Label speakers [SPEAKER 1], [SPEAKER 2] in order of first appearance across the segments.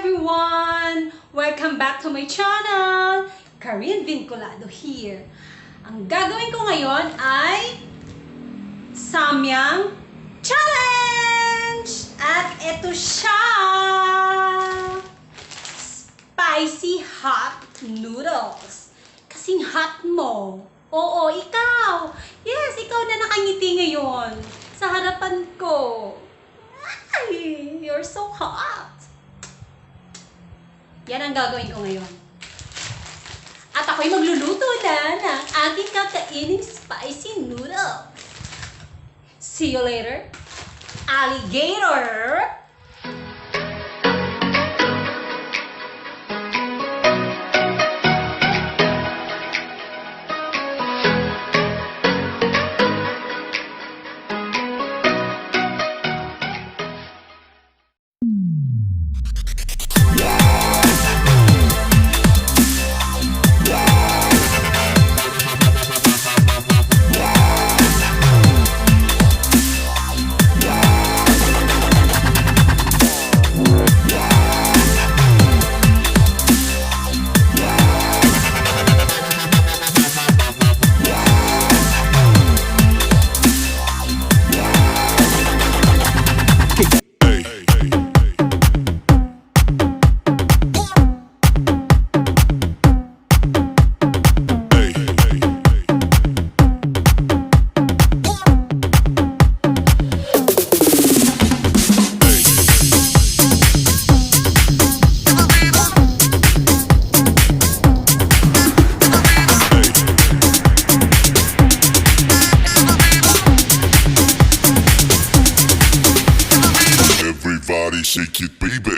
[SPEAKER 1] everyone! Welcome back to my channel! Carine Vinculado here. Ang gagawin ko ngayon ay Samyang Challenge! At ito siya! Spicy hot noodles. Kasing hot mo. Oo, ikaw! Yes, ikaw na nakangiti ngayon sa harapan ko. Ay, you're so hot! Yan ang gagawin ko ngayon. At ako'y magluluto na ng aking kakaining spicy noodle. See you later, alligator!
[SPEAKER 2] Everybody shake it, baby.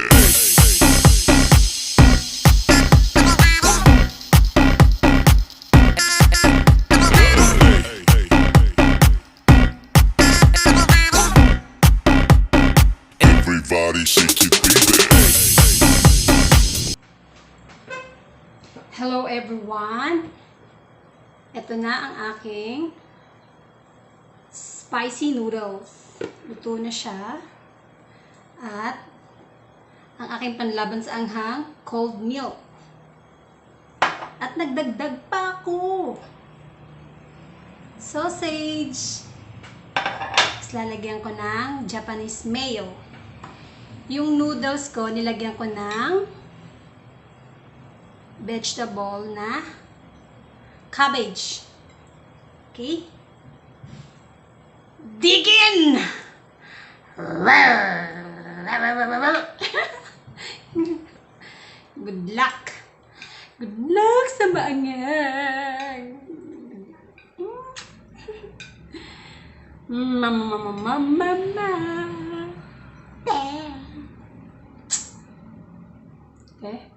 [SPEAKER 2] Everybody shake it, baby.
[SPEAKER 1] Hello everyone! Ito na ang aking spicy noodles. Luto na siya. At ang aking panlaban sa anghang, cold milk. At nagdagdag pa ako sausage. Tapos lalagyan ko ng Japanese mayo. Yung noodles ko, nilagyan ko ng vegetable na cabbage. Okay? Dig in! Good luck! Good luck sa maangang! Mama. Okay.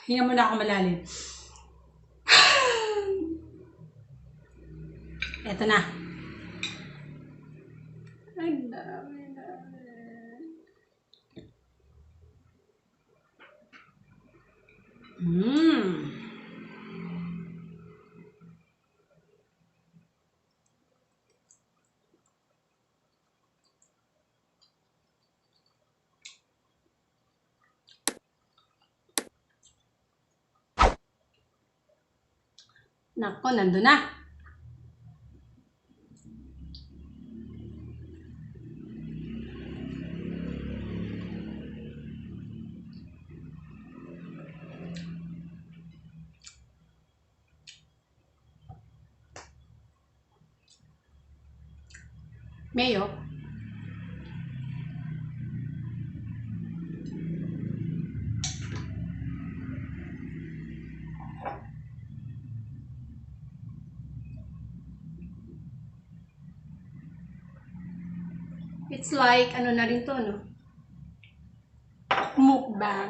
[SPEAKER 1] Hinga muna ako malalim. Eto na. Ang dami. Nako, nandun na. Mayo. It's like, ano na rin to, no? Mukbang.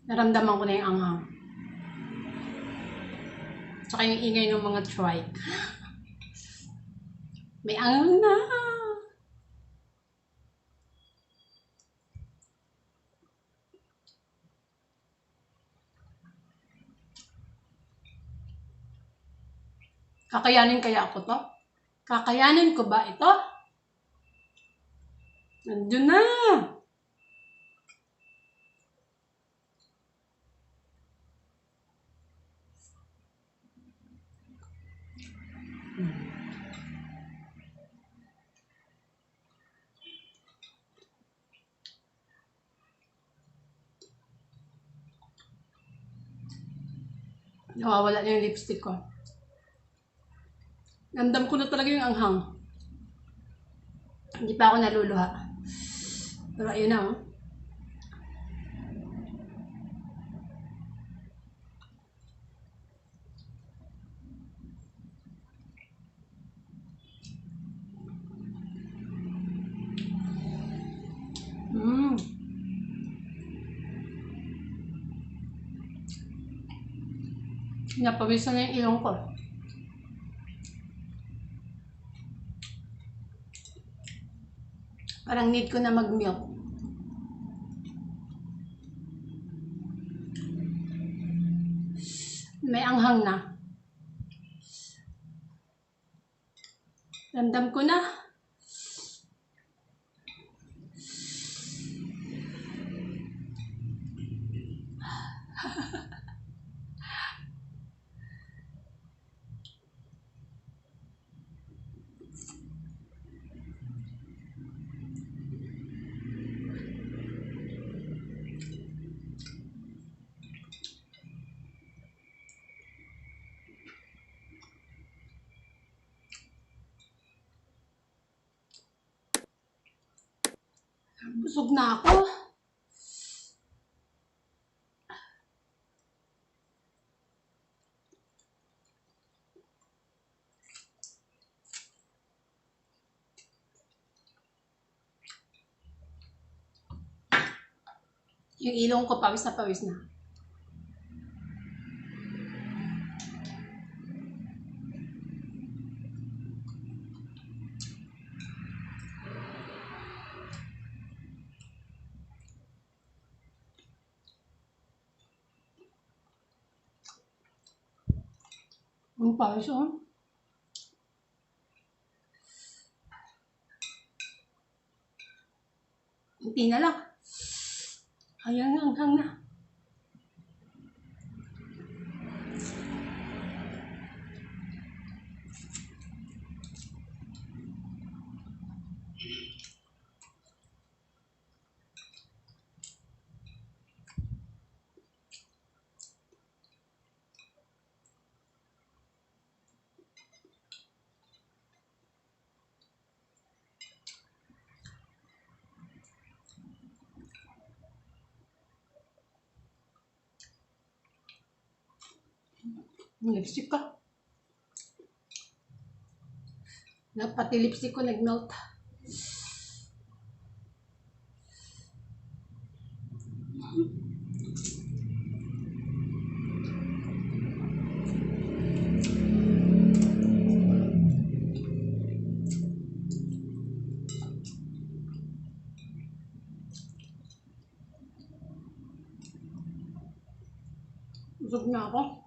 [SPEAKER 1] Naramdaman ko na yung anghang. Tsaka yung ingay ng mga trike. May anghang na! Kakayanin kaya ako to? Kakayanin ko ba ito? Nandiyon na! Nawawala na yung lipstick ko. Nandam ko na talaga yung anghang. Hindi pa ako naluluha. Pero ayun na, oh. Napawisan na yung ilong ko. Parang need ko na mag-milk. May anghang na. Ramdam ko na. Busog na ako. Yung ilong ko pawis na pawis na. Ang pawis, oh. Hindi na lang. Ayan na, anghang na. Lipstick ka. Pati lipstick ko nag-melt. Busog na ako.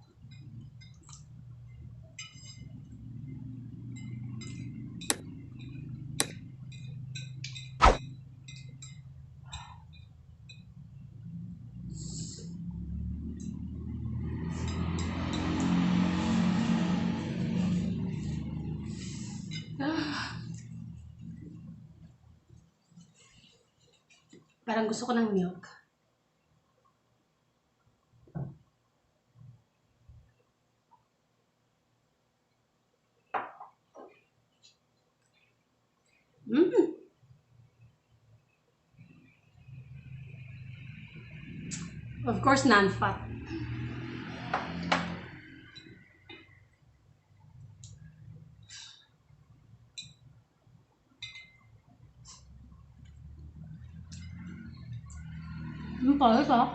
[SPEAKER 1] Parang gusto ko ng milk. Of course, non-fat. Pawis, oh.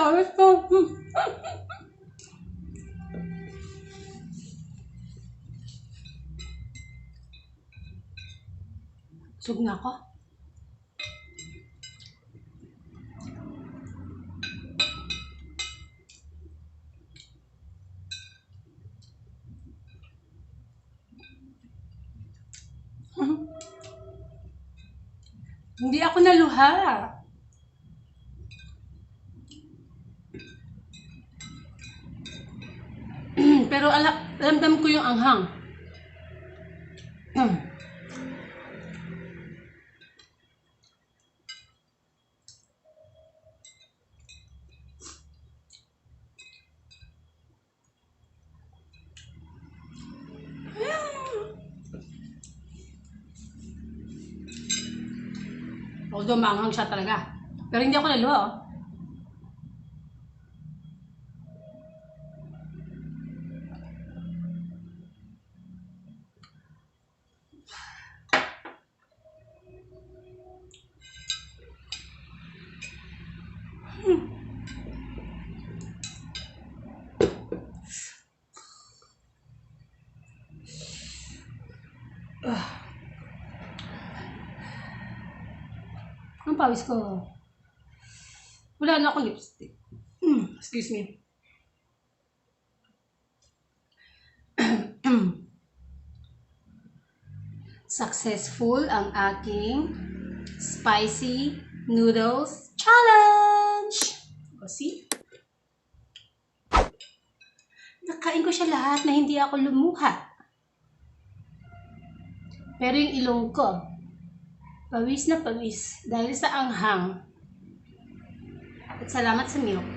[SPEAKER 1] Tawis ko. Sug na ako. Hindi ako naluha. Pero alamdam ko yung anghang. Although maanghang siya talaga. Pero hindi ako naluha, oh. Ang pawis ko. Wala na akong lipstick. Excuse me. Successful ang aking spicy noodles challenge! O, see? Nakain ko siya lahat na hindi ako lumuha. Pero yung ilong ko, pawis na pawis dahil sa anghang. At salamat sa milk.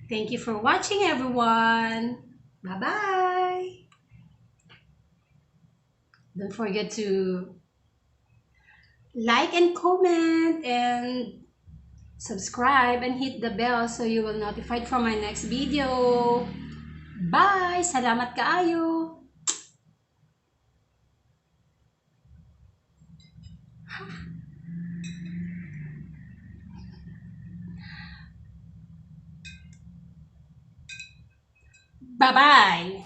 [SPEAKER 1] Thank you for watching, everyone. Bye-bye. Don't forget to like and comment and subscribe and hit the bell so you will notified from my next video. Bye! Salamat kaayo! Bye-bye!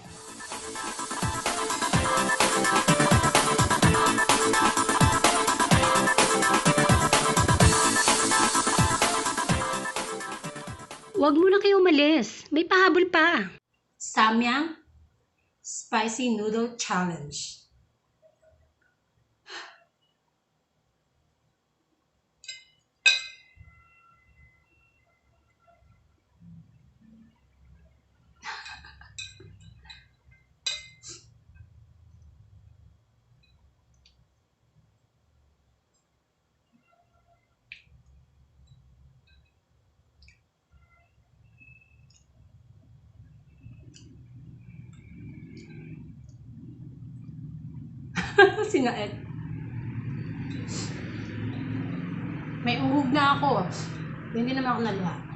[SPEAKER 1] Huwag mo na kayo umalis. May pahabol pa. Samyang Spicy Noodle Challenge. Sinaed. May uhog na ako. Hindi naman ako naluha.